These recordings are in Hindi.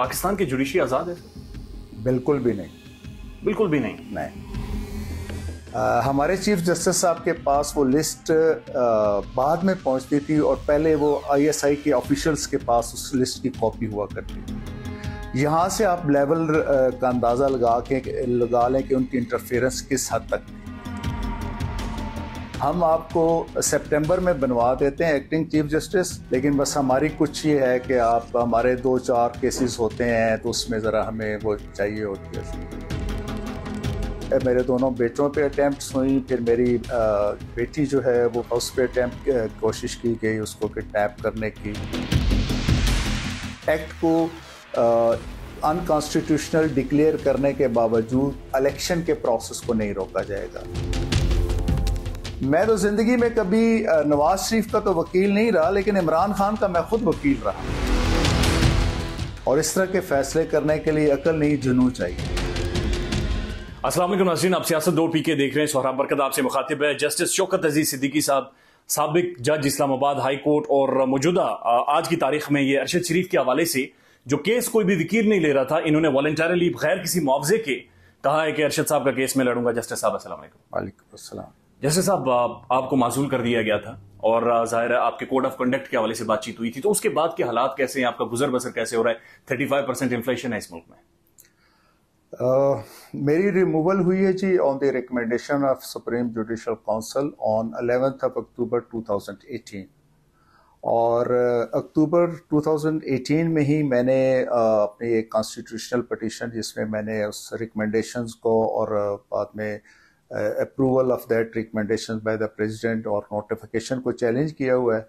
पाकिस्तान की जुडिशरी आज़ाद है? बिल्कुल भी नहीं। बिल्कुल भी नहीं। हमारे चीफ जस्टिस साहब के पास वो लिस्ट बाद में पहुंचती थी और पहले वो आईएसआई के ऑफिशियल्स के पास उस लिस्ट की कॉपी हुआ करती थी। यहाँ से आप लेवल का अंदाज़ा लगा लें कि उनकी इंटरफेरेंस किस हद तक थी। हम आपको सितंबर में बनवा देते हैं एक्टिंग चीफ जस्टिस, लेकिन बस हमारी कुछ ये है कि आप हमारे 2-4 केसेस होते हैं तो उसमें ज़रा हमें वो चाहिए होती है। मेरे दोनों बेटों पे अटैम्प्ट्स हुई, फिर मेरी बेटी जो है वो उस पर अटैम्प्ट कोशिश की गई उसको किडनैप करने की। एक्ट को अनकॉन्स्टिट्यूशनल डिक्लेयर करने के बावजूद इलेक्शन के प्रोसेस को नहीं रोका जाएगा। मैं तो ज़िंदगी में कभी नवाज शरीफ का तो वकील नहीं रहा, लेकिन इमरान खान का मैं खुद वकील रहा, और इस तरह के फैसले करने के लिए अकल नहीं जुनून चाहिए। अस्सलाम वालेकुम नाज़रीन, आप सियासत 2 PK देख रहे हैं। सोहराब बरकत आपसे मुखातिब है। जस्टिस शौकत अजीज सिद्दीकी साहब, साबिक जज इस्लामाबाद हाई कोर्ट, और मौजूदा आज की तारीख में ये अरशद शरीफ के हवाले से जो केस कोई भी वकील नहीं ले रहा था, इन्होंने वॉलंटरली बगैर किसी मुआवजे के कहा है कि अरशद साहब का केस में लड़ूंगा। जस्टिस साहब अस्सलाम वालेकुम। वालेकुम अस्सलाम। जस्टिस साहब, आपको माजूल कर दिया गया था और जाहिर है आपके कोड ऑफ कंडक्ट के हवाले से बातचीत हुई थी, तो उसके बाद के हालात कैसे हैं? आपका गुजर बसर कैसे हो रहा है? 35% इन्फ्लेशन है इस मुल्क में। मेरी रिमूवल हुई है जी on the recommendation of Supreme Judicial Council on 11 October 2018, और अक्टूबर 2018 में ही मैंने अपनी एक कॉन्स्टिट्यूशनल पिटीशन जिसमें मैंने उस रिकमेंडेशंस को और बाद में approval of that recommendation by the president और नोटिफिकेशन को चैलेंज किया हुआ है।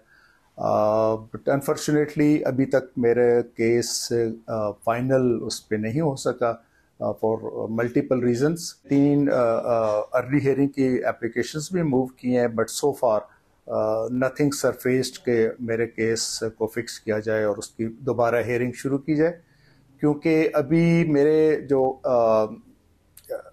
बट अनफॉर्चुनेटली अभी तक मेरे केस फाइनल उस पर नहीं हो सका for multiple reasons. 3 early hearing की एप्लीकेशंस भी मूव किए हैं, बट सो फार नथिंग सरफेस्ड के मेरे केस को फिक्स किया जाए और उसकी दोबारा हियरिंग शुरू की जाए, क्योंकि अभी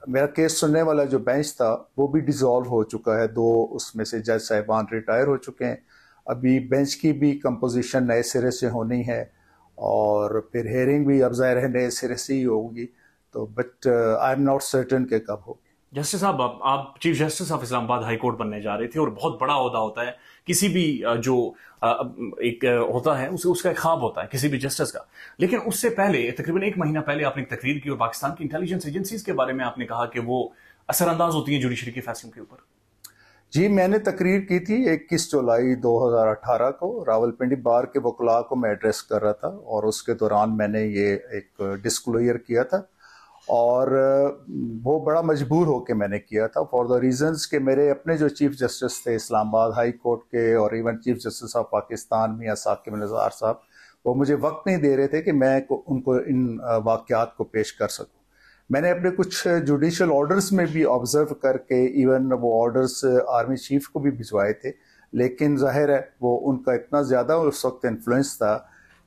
मेरा केस सुनने वाला जो बेंच था वो भी डिसॉल्व हो चुका है। 2 उसमें से जज साहिबान रिटायर हो चुके हैं। अभी बेंच की भी कंपोजिशन नए सिरे से होनी है और फिर हियरिंग भी अब ज़ाहिर है नए सिरे से ही होगी, तो but I am not certain के कब होगी। जस्टिस साहब, आप chief justice of Islamabad high court बनने जा रहे थे, और बहुत बड़ा ओहदा होता है किसी भी जो एक होता है उसका एक ख्वाब होता है किसी भी जस्टिस का। लेकिन उससे पहले तकरीबन 1 महीना पहले आपने एक तकरीर की और पाकिस्तान की इंटेलिजेंस एजेंसीज के बारे में आपने कहा कि वो असरअंदाज होती है जुडिशरी के फैसलों के ऊपर। जी, मैंने तकरीर की थी 21 जुलाई 2018 को। रावलपिंडी बार के वकला को मैं एड्रेस कर रहा था और उसके दौरान मैंने ये एक डिस्क्लोजर किया था, और वो बड़ा मजबूर होकर मैंने किया था फॉर द रीजंस कि मेरे अपने जो चीफ जस्टिस थे इस्लामाबाद हाई कोर्ट के और even chief justice of Pakistan Mian Saqib Nisar साहब, वो मुझे वक्त नहीं दे रहे थे कि मैं उनको इन वाक़यात को पेश कर सकूं। मैंने अपने कुछ जुडिशल ऑर्डर्स में भी ऑब्जर्व करके इवन वो ऑर्डर्स आर्मी चीफ को भी भिजवाए थे, लेकिन जाहिर है वो उनका इतना ज़्यादा उस वक्त इन्फ्लुएंस था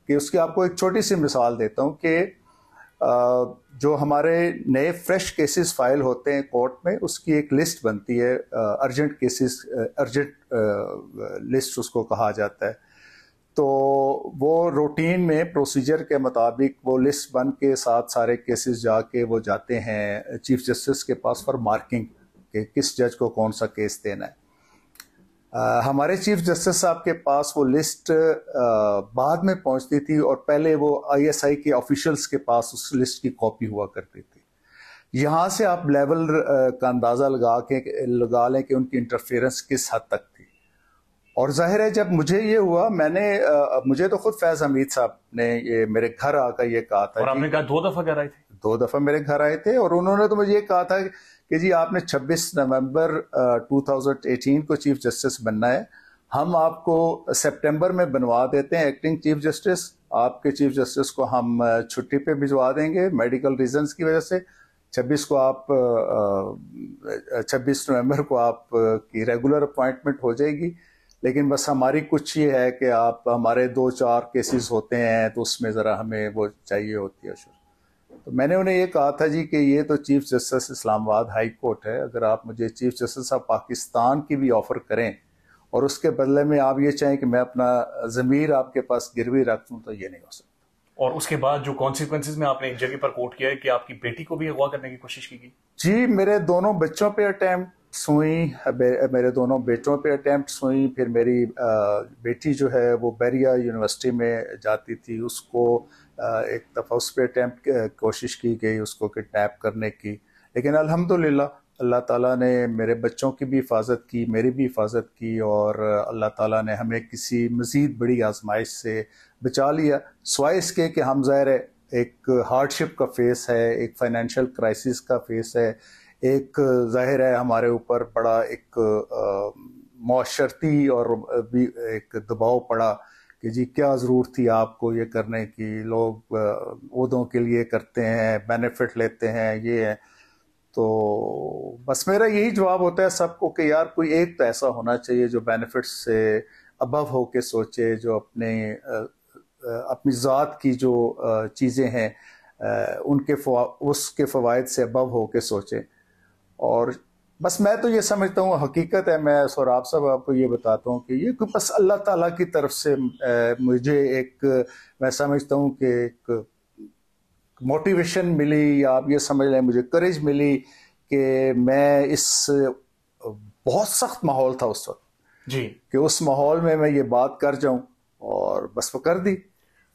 कि उसकी आपको एक छोटी सी मिसाल देता हूँ कि जो हमारे नए फ्रेश केसेस फाइल होते हैं कोर्ट में, उसकी एक लिस्ट बनती है, अर्जेंट केसेस, अर्जेंट लिस्ट उसको कहा जाता है। तो वो रूटीन में प्रोसीजर के मुताबिक वो लिस्ट बन के साथ सारे केसेस जाके वो जाते हैं चीफ जस्टिस के पास फॉर मार्किंग कि किस जज को कौन सा केस देना है। हमारे चीफ जस्टिस साहब के पास वो लिस्ट बाद में पहुंचती थी और पहले वो आईएसआई के ऑफिशियल्स के पास उस लिस्ट की कॉपी हुआ करती थी। यहाँ से आप लेवल का अंदाज़ा लगा लें कि उनकी इंटरफेरेंस किस हद तक थी। और जाहिर है जब मुझे ये हुआ, मुझे तो खुद फैज हमीद साहब ने ये मेरे घर आकर ये कहा था, और आपने कहा 2 दफ़ा घर आए थे? 2 दफ़ा मेरे घर आए थे, और उन्होंने तो मुझे ये कहा था कि जी आपने 26 नवंबर 2018 को चीफ जस्टिस बनना है, हम आपको सितंबर में बनवा देते हैं एक्टिंग चीफ जस्टिस। आपके चीफ जस्टिस को हम छुट्टी पे भिजवा देंगे मेडिकल रीजंस की वजह से। 26 नवंबर को आप की रेगुलर अपॉइंटमेंट हो जाएगी, लेकिन बस हमारी कुछ ये है कि आप हमारे 2-4 केसेस होते हैं तो उसमें ज़रा हमें वो चाहिए होती है। तो मैंने उन्हें ये कहा था जी कि ये तो chief justice Islamabad high court है, अगर आप मुझे चीफ जस्टिस ऑफ पाकिस्तान की भी ऑफ़र करें और उसके बदले में आप ये चाहें कि मैं अपना ज़मीर आपके पास गिरवी रख दूँ, तो ये नहीं हो सकता। और उसके बाद जो कॉन्सिक्वेंसेज में आपने एक जगह पर कोट किया है कि आपकी बेटी को भी अगवा करने की कोशिश की गई। जी, मेरे दोनों बच्चों पे अटेम्प्ट हुई, मेरे दोनों बेटों पे अटेम्प्ट हुई। फिर मेरी बेटी जो है वो बैरिया यूनिवर्सिटी में जाती थी, उसको एक दफ़ा उस पर अटेम्प्ट कोशिश की गई उसको किडनैप करने की। लेकिन अल्हम्दुलिल्लाह अल्लाह ताला ने मेरे बच्चों की भी हिफाजत की, मेरी भी हिफाजत की, और अल्लाह ताला ने हमें किसी मज़ीद बड़ी आजमाइश से बचा लिया। सिवाय इसके कि हम ज़ाहिर है एक हार्डशिप का फेस है, एक फाइनेंशियल क्राइसिस का फेस है, एक ज़ाहिर है हमारे ऊपर बड़ा एक मुआशरती और भी एक दबाव पड़ा कि जी क्या ज़रूरत थी आपको ये करने की, लोग ओहदों के लिए करते हैं, बेनिफिट लेते हैं, ये है। तो बस मेरा यही जवाब होता है सबको कि यार कोई एक तो ऐसा होना चाहिए जो बेनिफिट्स से अबव हो के सोचे, जो अपनी ज़ात की जो चीज़ें हैं उसके फ़वाइद से अबव हो के सोचे। और बस मैं तो ये समझता हूँ, हकीकत है, मैं सोराब साहब आपको ये बताता हूँ कि ये बस अल्लाह ताला की तरफ से मुझे एक, मैं समझता हूँ कि एक मोटिवेशन मिली, या आप ये समझ लें मुझे करेज मिली कि मैं इस बहुत सख्त माहौल था उस वक्त जी, कि उस माहौल में मैं ये बात कर जाऊं, और बस वो कर दी।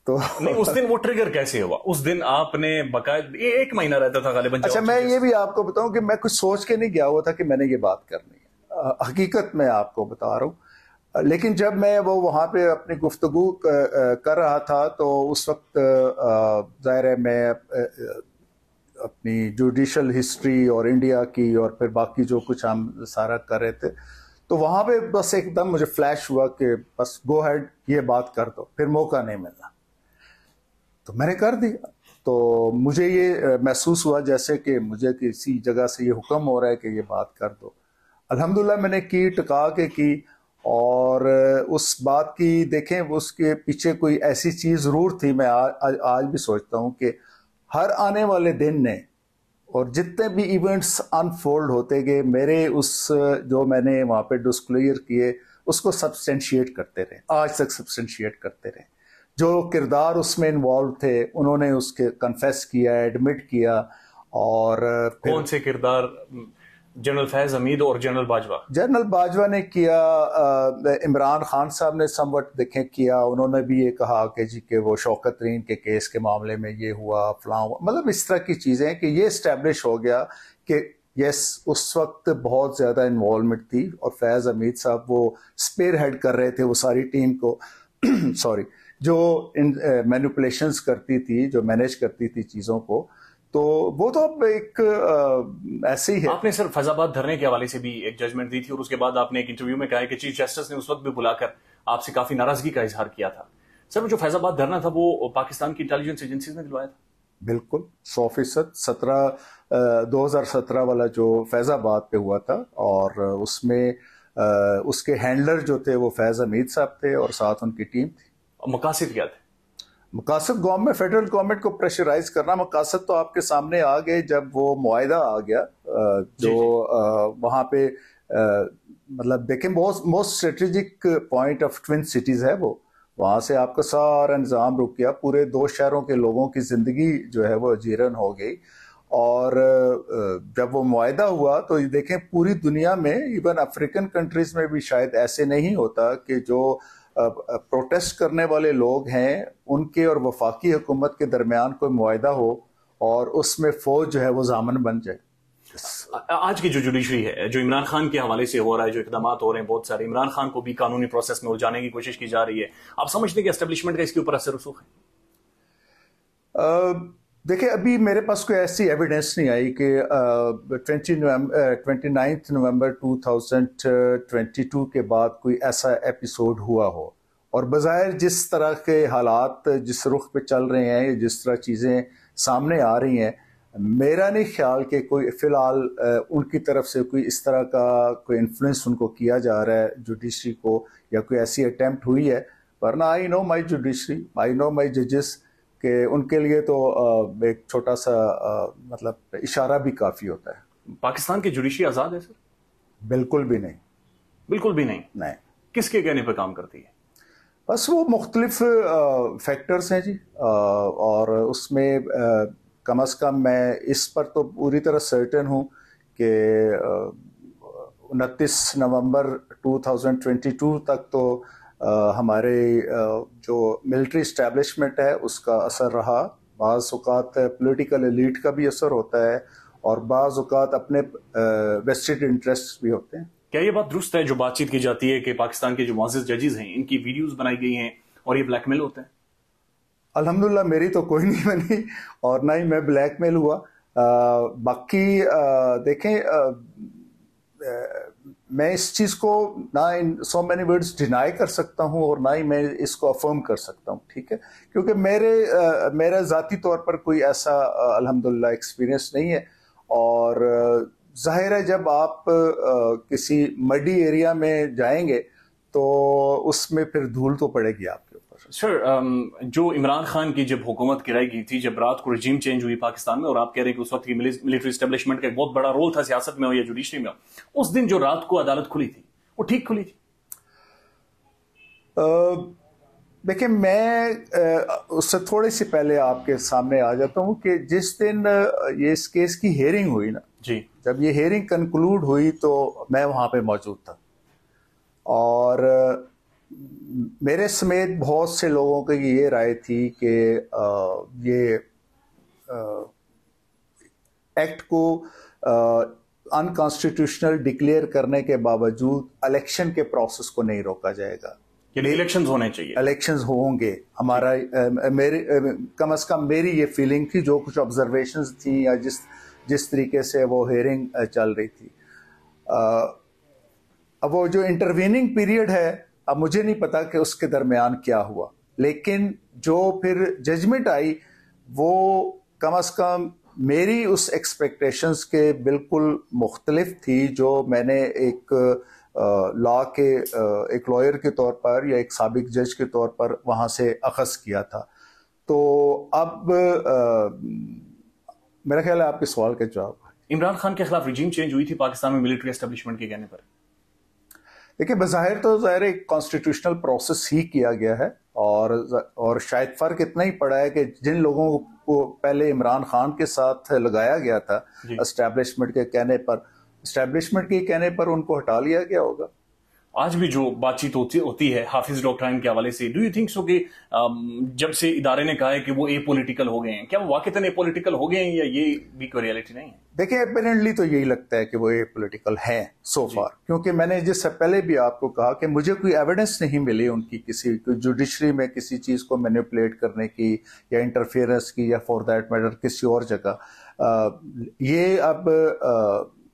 तो नहीं, उस दिन वो ट्रिगर कैसे हुआ? उस दिन आपने बकायद एक महीना रहता था गालिबन। अच्छा, मैं ये भी आपको बताऊं कि मैं कुछ सोच के नहीं गया हुआ था कि मैंने ये बात करनी है, हकीकत मैं आपको बता रहा हूं। लेकिन जब मैं वो वहाँ पे अपनी गुफ्तगू कर रहा था, तो उस वक्त ज़ाहिर है मैं अपनी जुडिशल हिस्ट्री और इंडिया की और फिर बाकी जो कुछ हम सारा कर रहे थे, तो वहाँ पे बस एकदम मुझे फ्लैश हुआ कि बस गो हेड, ये बात कर दो, फिर मौका नहीं मिलना। तो मैंने कर दिया। तो मुझे ये महसूस हुआ जैसे कि मुझे किसी जगह से ये हुक्म हो रहा है कि ये बात कर दो। अल्हम्दुलिल्लाह मैंने की, टिका के की, और उस बात की देखें उसके पीछे कोई ऐसी चीज़ ज़रूर थी। मैं आज भी सोचता हूँ कि हर आने वाले दिन ने और जितने भी इवेंट्स अनफोल्ड होते गए, मेरे उस जो मैंने वहाँ पे डिस्क्लोजर किए उसको सब्सटेंशिएट करते रहे, आज तक सब्सटेंशिएट करते रहे। जो किरदार उसमें इन्वॉल्व थे उन्होंने उसके कन्फेस किया, एडमिट किया। और कौन से किरदार? जनरल फैज हमीद और जनरल बाजवा। जनरल बाजवा ने किया, इमरान खान साहब ने समवट देखें किया। उन्होंने भी ये कहा कि जी के वो शौकत तरीन के केस के मामले में ये हुआ, फलां हुआ, मतलब इस तरह की चीज़ें कि ये इस्टेब्लिश हो गया कि यस उस वक्त बहुत ज़्यादा इन्वॉल्वमेंट थी, और फैज़ हमीद साहब वो स्पेयर हेड कर रहे थे वो सारी टीम को सॉरी, जो मैनिपुलेशंस करती थी, जो मैनेज करती थी चीज़ों को। तो वो तो अब एक ऐसे ही है। आपने सर फैजाबाद धरने के हवाले से भी एक जजमेंट दी थी, और उसके बाद आपने एक इंटरव्यू में कहा कि चीफ जस्टिस ने उस वक्त भी बुलाकर आपसे काफी नाराजगी का इजहार किया था। सर वो जो फैजाबाद धरना था वो पाकिस्तान की इंटेलिजेंस एजेंसीज ने दिलवाया था? बिल्कुल 100%। 2017 वाला जो फैजाबाद पे हुआ था, और उसमें उसके हैंडलर जो थे वो फैज हमीद साहब थे और साथ उनकी टीम थी। मकासद क्या थे? मकासद गवर्नमेंट, फेडरल गवर्नमेंट को प्रेशराइज करना। मकासद तो आपके सामने आ गए जब वो मुआहिदा आ गया, जो वहाँ पे मतलब देखें most strategic point of twin cities है वो। वहाँ से आपका सारा निज़ाम रुक गया, पूरे दो शहरों के लोगों की ज़िंदगी जो है वो जीरन हो गई। और जब वो मुआहिदा हुआ तो देखें पूरी दुनिया में, इवन अफ्रीकन कंट्रीज में भी शायद ऐसे नहीं होता कि जो प्रोटेस्ट करने वाले लोग हैं उनके और वफाकी हुकूमत के दरमियान कोई मुआहिदा हो और उसमें फौज जो है वो जामन बन जाए। आज की जो जुडिशरी है, जो इमरान खान के हवाले से हो रहा है, जो इकदाम हो रहे हैं बहुत सारे, इमरान खान को भी कानूनी प्रोसेस में उलझाने की कोशिश की जा रही है, आप समझते हैं कि एस्टेब्लिशमेंट का इसके ऊपर असर रसूख है? देखिए अभी मेरे पास कोई ऐसी एविडेंस नहीं आई कि 29 नवंबर 2022 के बाद कोई ऐसा एपिसोड हुआ हो। और बज़ाहिर जिस तरह के हालात जिस रुख पे चल रहे हैं, जिस तरह चीज़ें सामने आ रही हैं, मेरा नहीं ख्याल कि कोई फ़िलहाल उनकी तरफ से कोई इस तरह का कोई इन्फ्लुएंस उनको किया जा रहा है जुडिशरी को, या कोई ऐसी अटेम्प्ट हुई है। वरना I know my judiciary, I know my जजेस, कि उनके लिए तो एक छोटा सा मतलब इशारा भी काफ़ी होता है। पाकिस्तान की जुडिशरी आज़ाद है सर? बिल्कुल भी नहीं। बिल्कुल भी नहीं? नहीं। किसके कहने पर काम करती है? बस वो मुख्तलिफ फैक्टर्स हैं जी, और उसमें कम अज़ कम मैं इस पर तो पूरी तरह सर्टेन हूँ कि 29 नवंबर 2022 तक तो हमारे जो मिलिट्री इस्टेब्लिशमेंट है उसका असर रहा। बाज़ औक़ात पॉलिटिकल एलीट का भी असर होता है और बाज़ औक़ात अपने वेस्टेड इंटरेस्ट भी होते हैं। क्या ये बात दुरुस्त है जो बातचीत की जाती है कि पाकिस्तान के जो मुअज़्ज़ज़ जजेस हैं इनकी वीडियोस बनाई गई हैं और ये ब्लैकमेल होते हैं? अल्हम्दुलिल्लाह मेरी तो कोई नहीं बनी और ना ही मैं ब्लैकमेल हुआ। बाकी देखें, मैं इस चीज़ को ना इन सो मैनी वर्ड्स डिनाई कर सकता हूँ और ना ही मैं इसको अफर्म कर सकता हूँ, ठीक है, क्योंकि मेरा ज़ाती तौर पर कोई ऐसा अल्हम्दुलिल्लाह एक्सपीरियंस नहीं है। और जाहिर है जब आप किसी मडी एरिया में जाएंगे तो उसमें फिर धूल तो पड़ेगी आपके ऊपर। सर, जो इमरान खान की जब हुकूमत गिराई गई थी, जब रात को रजीम चेंज हुई पाकिस्तान में, और आप कह रहे हैं कि उस वक्त की मिलिट्री एस्टेब्लिशमेंट का एक बहुत बड़ा रोल था सियासत में हो या जुडिशरी में हो, उस दिन जो रात को अदालत खुली थी वो ठीक खुली थी? देखिए, मैं उससे थोड़ी सी पहले आपके सामने आ जाता हूँ कि जिस दिन ये इस केस की हेयरिंग हुई ना जी, जब ये हेयरिंग कंक्लूड हुई तो मैं वहाँ पे मौजूद था और मेरे समेत बहुत से लोगों की ये राय थी कि ये एक्ट को अनकॉन्स्टिट्यूशनल डिक्लेयर करने के बावजूद इलेक्शन के प्रोसेस को नहीं रोका जाएगा। इलेक्शंस होने चाहिए, इलेक्शंस होंगे। हमारा मेरे कम से कम मेरी ये फीलिंग थी, जो कुछ ऑब्जर्वेशंस थी या जिस तरीके से वो हेयरिंग चल रही थी। अब वो जो इंटरवीनिंग पीरियड है, अब मुझे नहीं पता कि उसके दरमियान क्या हुआ, लेकिन जो फिर जजमेंट आई वो कम से कम मेरी उस एक्सपेक्टेशंस के बिल्कुल मुख्तलिफ थी जो मैंने एक लॉ के एक लॉयर के तौर पर या एक साबिक जज के तौर पर वहाँ से अखज़ किया था। तो अब मेरा ख्याल है आपके सवाल का जवाब। इमरान खान के खिलाफ रिजीम चेंज हुई थी पाकिस्तान में मिलिट्री एस्टेब्लिशमेंट के कहने पर। देखिए, बज़ाहिर तो ज़ाहिर एक कॉन्स्टिट्यूशनल प्रोसेस ही किया गया है और शायद फ़र्क इतना ही पड़ा है कि जिन लोगों को पहले इमरान खान के साथ लगाया गया था एस्टेब्लिशमेंट के कहने पर उनको हटा लिया गया होगा। आज भी जो बातचीत होती है हाफिज डॉक्ट्राइन के हवाले से, डू यू थिंक सो कि जब से इदारे ने कहा है कि वो ए पॉलिटिकल हो गए हैं, क्या वो वाकईतन ए पॉलिटिकल हो गए हैं या ये भी कोई रियलिटी नहीं है? देखिए, अपेरेंटली तो यही लगता है कि वो ए पॉलिटिकल हैं सो फार, क्योंकि मैंने जिससे पहले भी आपको कहा कि मुझे कोई एविडेंस नहीं मिली उनकी किसी जुडिशरी में किसी चीज़ को मैनिपुलेट करने की या इंटरफेरेंस की या फॉर दैट मैटर किसी और जगह। ये अब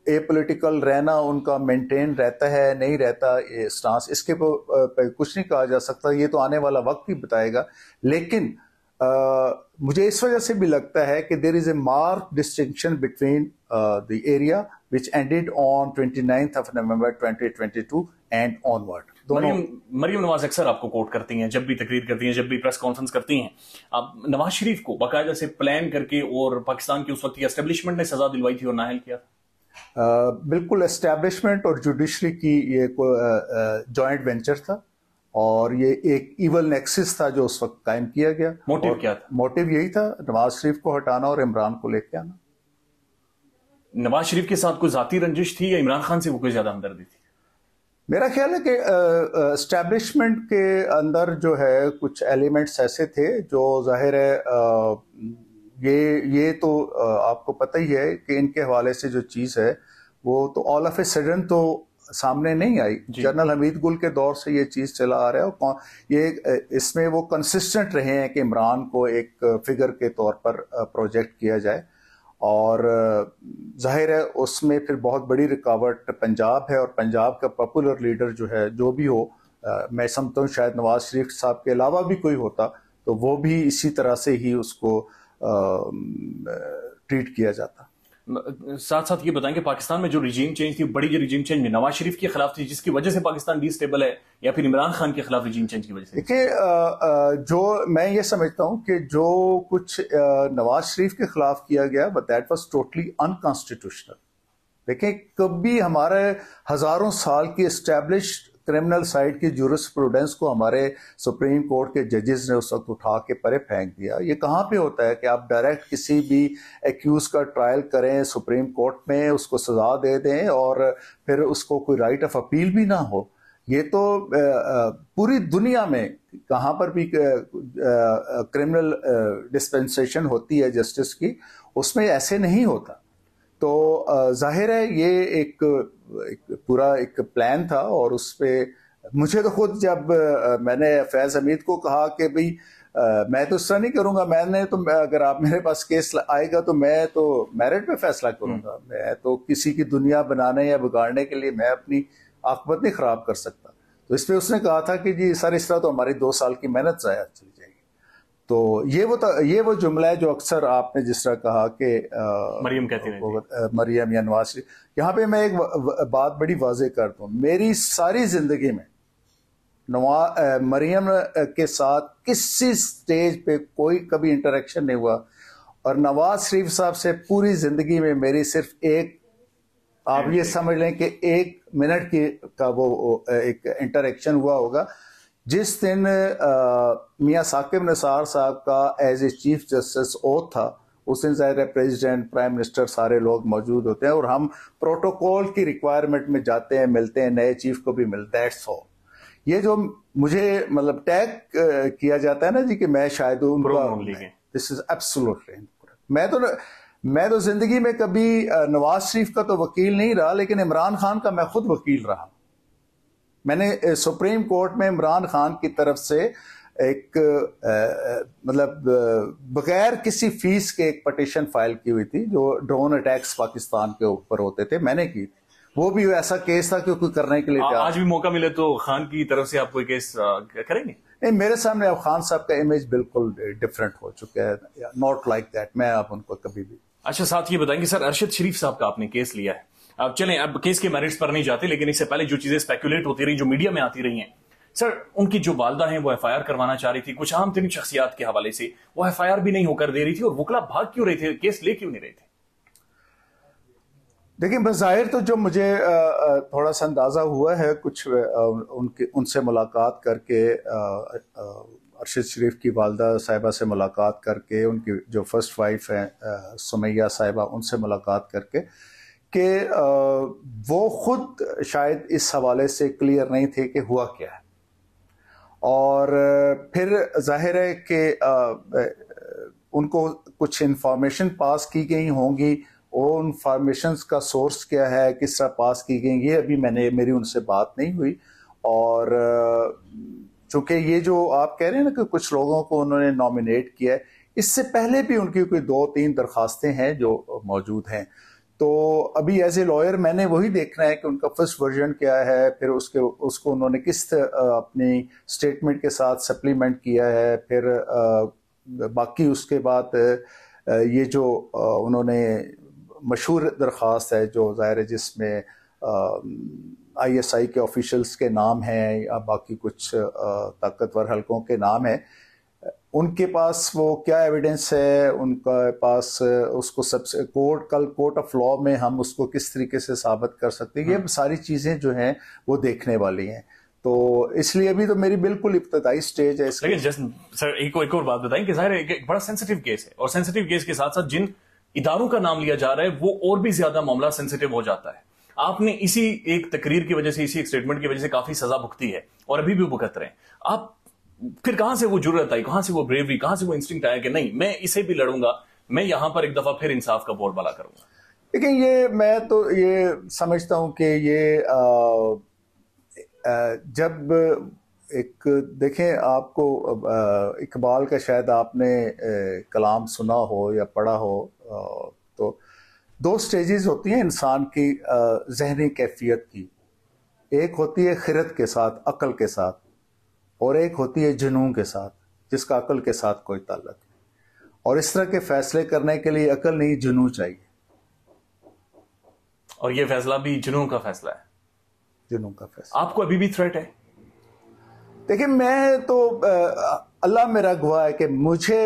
ए पॉलिटिकल रहना उनका मेंटेन रहता है नहीं रहता, ये स्टांस इसके पर कुछ नहीं कहा जा सकता, ये तो आने वाला वक्त ही बताएगा। लेकिन मुझे इस वजह से भी लगता है कि there is a mark distinction between the area which ended on 29 November 2022 and onward. Maryam Nawaz अक्सर आपको कोट करती हैं, जब भी तकरीर करती हैं, जब भी प्रेस कॉन्फ्रेंस करती हैं। आप नवाज शरीफ को बाकायदा से प्लान करके और पाकिस्तान की उस वक्त की एस्टेब्लिशमेंट ने सजा दिलवाई थी और नाअहल किया था। बिल्कुल, एस्टैब्लिशमेंट और जुडिशरी की ये जॉइंट वेंचर था और ये एक इवल नेक्सिस था जो उस वक्त कायम किया गया। मोटिव क्या था? मोटिव यही था, नवाज शरीफ को हटाना और इमरान को लेके आना। नवाज शरीफ के साथ कोई जाती रंजिश थी या इमरान खान से वो कोई ज्यादा हमदर्दी थी? मेरा ख्याल है कि एस्टैब्लिशमेंट के अंदर जो है कुछ एलिमेंट्स ऐसे थे जो जाहिर है ये तो आपको पता ही है कि इनके हवाले से जो चीज़ है वो तो ऑल ऑफ ए सडन तो सामने नहीं आई। जनरल हमीद गुल के दौर से ये चीज़ चला आ रहा है और ये इसमें वो कंसिस्टेंट रहे हैं कि इमरान को एक फिगर के तौर पर प्रोजेक्ट किया जाए और जाहिर है उसमें फिर बहुत बड़ी रुकावट पंजाब है और पंजाब का पॉपुलर लीडर जो है जो भी हो, मैं समझता हूँ शायद नवाज शरीफ साहब के अलावा भी कोई होता तो वो भी इसी तरह से ही उसको ट्रीट किया जाता। साथ साथ ये बताएं कि पाकिस्तान में जो रिजीम चेंज थी, बड़ी जो रिजीम चेंज में नवाज शरीफ के खिलाफ थी जिसकी वजह से पाकिस्तान डिस्टेबल है, या फिर इमरान खान के खिलाफ रिजीम चेंज की वजह से? देखिए, जो मैं ये समझता हूँ कि जो कुछ नवाज शरीफ के खिलाफ किया गया but that was totally unconstitutional. देखिए, कभी हमारे हजारों साल की एस्टैब्लिश्ड क्रिमिनल साइड की जूरिस्प्रूडेंस को हमारे सुप्रीम कोर्ट के जजेस ने उस वक्त उठा के परे फेंक दिया। ये कहाँ पे होता है कि आप डायरेक्ट किसी भी एक्यूज का ट्रायल करें सुप्रीम कोर्ट में, उसको सजा दे दें और फिर उसको कोई राइट ऑफ अपील भी ना हो। ये तो पूरी दुनिया में कहाँ पर भी क्रिमिनल डिस्पेंसेशन होती है जस्टिस की, उसमें ऐसे नहीं होता। तो जाहिर है ये एक पूरा एक प्लान था और उस पे मुझे तो खुद जब मैंने फैज हमीद को कहा कि भाई मैं तो इस तरह नहीं करूंगा, मैंने तो अगर आप मेरे पास केस आएगा तो मैं तो मेरिट पे फैसला करूंगा, मैं तो किसी की दुनिया बनाने या बिगाड़ने के लिए मैं अपनी आकबत नहीं खराब कर सकता। तो इस पे उसने कहा था कि जी सर इस तरह तो हमारी 2 साल की मेहनत जाया चली जाएगी। तो ये वो जुमला है जो अक्सर आपने जिस तरह कहा कि मरियम कहती रहती मरियम या नवाज शरीफ। यहाँ पे मैं एक बात बड़ी वाज़ेह कर दूं, मेरी सारी जिंदगी में मरियम के साथ किसी स्टेज पे कोई कभी इंटरेक्शन नहीं हुआ, और नवाज शरीफ साहब से पूरी जिंदगी में मेरी सिर्फ एक, आप ये समझ लें कि 1 मिनट की का वो एक इंटरेक्शन हुआ होगा, जिस दिन मियां साकिब निसार साहब का as a chief justice oath था। उस दिन ज़ाहिर है प्रेसिडेंट, प्राइम मिनिस्टर सारे लोग मौजूद होते हैं और हम प्रोटोकॉल की रिक्वायरमेंट में जाते हैं, मिलते हैं, नए चीफ को भी मिलते हैं। That's all. ये जो मुझे मतलब टैग किया जाता है ना जी कि मैं शायद उनका, दिस इज एब्सोल्युटली इनकरेक्ट। मैं तो जिंदगी में कभी नवाज शरीफ का तो वकील नहीं रहा, लेकिन इमरान खान का मैं खुद वकील रहा। मैंने सुप्रीम कोर्ट में इमरान खान की तरफ से एक मतलब बगैर किसी फीस के एक पटिशन फाइल की हुई थी जो ड्रोन अटैक्स पाकिस्तान के ऊपर होते थे, मैंने की। वो भी ऐसा केस था कि कोई करने के लिए आज भी मौका मिले तो खान की तरफ से आप कोई केस करेंगे? नहीं, मेरे सामने अब खान साहब का इमेज बिल्कुल डिफरेंट हो चुका है, नॉट लाइक दैट। मैं आप उनको कभी भी। अच्छा, साथ ये बताएंगे सर, अरशद शरीफ साहब का आपने केस लिया है, अब चलें, अब केस के मेरिट्स पर नहीं जाते, लेकिन इससे पहले जो चीजें स्पेकुलेट होती रही, जो मीडिया में आती रही हैं, सर उनकी जो वालदा हैं वो एफआईआर करवाना चाह रही थी, कुछ आम तरीन शख्सियात के हवाले से वो एफआईआर भी नहीं होकर दे रही थी, और वकला भाग क्यों रहे थे, केस ले क्यों नहीं रहे थे? देखिए, बज़ाहिर तो जो मुझे थोड़ा सा अंदाज़ा हुआ है कुछ उनसे मुलाकात करके, अरशद शरीफ की वालदा साहिबा से मुलाकात करके, उनकी जो फर्स्ट वाइफ हैं सुमैया साहिबा, उनसे मुलाकात करके, कि वो खुद शायद इस हवाले से क्लियर नहीं थे कि हुआ क्या है। और फिर जाहिर है कि उनको कुछ इंफॉर्मेशन पास की गई होंगी, और इंफॉर्मेशन का सोर्स क्या है, किस तरह पास की गई, ये अभी मेरी उनसे बात नहीं हुई। और चूंकि ये जो आप कह रहे हैं ना कि कुछ लोगों को उन्होंने नॉमिनेट किया है, इससे पहले भी उनकी कोई 2-3 दरखास्तें हैं जो मौजूद हैं। तो अभी एज ए लॉयर मैंने वही देखना है कि उनका फर्स्ट वर्जन क्या है, फिर उसको उन्होंने किस अपनी स्टेटमेंट के साथ सप्लीमेंट किया है, फिर बाकी उसके बाद ये जो उन्होंने मशहूर दरख्वास्त है जो ज़ाहिर है जिसमें ISI के ऑफिशियल्स के नाम हैं या बाकी कुछ ताकतवर हलकों के नाम हैं, उनके पास वो क्या एविडेंस है, उनका पास उसको सबसे कोर्ट ऑफ लॉ में हम उसको किस तरीके से साबित कर सकते हैं, ये सारी चीज़ें जो हैं वो देखने वाली हैं। तो इसलिए अभी तो मेरी बिल्कुल इब्तदाई स्टेज है। लेकिन जस्ट सर एक और बात बताएं कि ज़ाहिर है एक बड़ा सेंसिटिव केस है, और सेंसिटिव केस के साथ साथ जिन इदारों का नाम लिया जा रहा है वो और भी ज्यादा मामला सेंसिटिव हो जाता है। आपने इसी एक तकरीर की वजह से, इसी एक स्टेटमेंट की वजह से काफी सजा भुगती है और अभी भी भुगत रहे हैं आप। फिर कहां से वो जुर्रत आई, कहां से वो ब्रेवरी, कहां से वो इंस्टिंक्ट आया कि नहीं मैं इसे भी लड़ूंगा, मैं यहां पर एक दफा फिर इंसाफ का बोलबाला करूंगा? लेकिन ये मैं तो ये समझता हूं कि ये जब एक देखें, आपको इकबाल का शायद आपने कलाम सुना हो या पढ़ा हो, तो 2 स्टेजेस होती हैं इंसान की जहनी कैफियत की। एक होती है खिरत के साथ, अक्ल के साथ, और एक होती है जुनून के साथ जिसका अक्ल के साथ कोई ताल्लुक नहीं। और इस तरह के फैसले करने के लिए अक्ल नहीं, जुनून चाहिए। और ये फैसला भी जुनून का फैसला है। जुनून का फैसला। आपको अभी भी थ्रेट है? देखिए, मैं तो अल्लाह मेरा गवाह है कि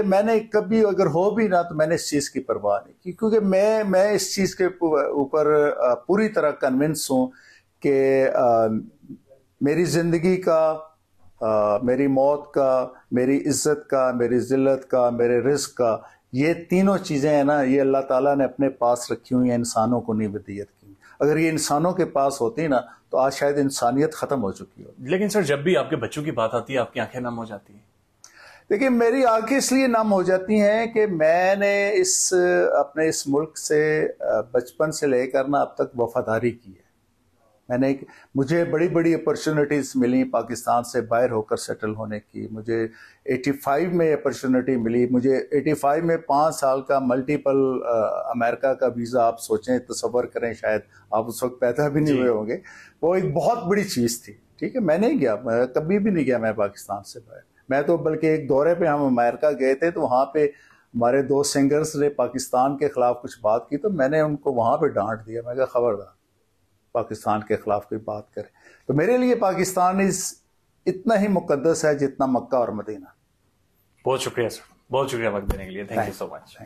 मैंने कभी अगर हो भी ना तो मैंने इस चीज़ की परवाह नहीं की, क्योंकि मैं इस चीज़ के ऊपर पूरी तरह कन्विंस हूँ कि मेरी ज़िंदगी का, मेरी मौत का, मेरी इज़्ज़त का, मेरी ज़िल्लत का, मेरे रिज़्क़ का, ये तीनों चीज़ें हैं ना, ये अल्लाह ताला ने अपने पास रखी हुई हैं, इंसानों को नहीं वदीयत की। अगर ये इंसानों के पास होती ना तो आज शायद इंसानियत ख़त्म हो चुकी हो। लेकिन सर, जब भी आपके बच्चों की बात आती है आपकी आंखें नम हो जाती हैं। देखिए, मेरी आंखें इसलिए नम हो जाती हैं कि मैंने अपने इस मुल्क से बचपन से लेकर ना अब तक वफादारी की है। मुझे बड़ी बड़ी अपॉर्चुनिटीज़ मिली पाकिस्तान से बाहर होकर सेटल होने की। मुझे 85 में अपॉर्चुनिटी मिली। मुझे 85 में 5 साल का मल्टीपल अमेरिका का वीज़ा, आप सोचें, तसव्वुर करें, शायद आप उस वक्त पैदा भी नहीं हुए होंगे। वो एक बहुत बड़ी चीज़ थी। ठीक है, मैं नहीं गया, मैं कभी भी नहीं गया मैं पाकिस्तान से बाहर। मैं तो बल्कि एक दौरे पे हम अमेरिका गए थे, तो वहाँ पे हमारे दो सिंगर्स ने पाकिस्तान के ख़िलाफ़ कुछ बात की, तो मैंने उनको वहाँ पे डांट दिया। मैं कहा, खबरदार पाकिस्तान के खिलाफ कोई बात करे। तो मेरे लिए पाकिस्तान इतना ही मुकद्दस है जितना मक्का और मदीना। बहुत शुक्रिया सर, बहुत शुक्रिया वक्त देने के लिए। Thank you so much.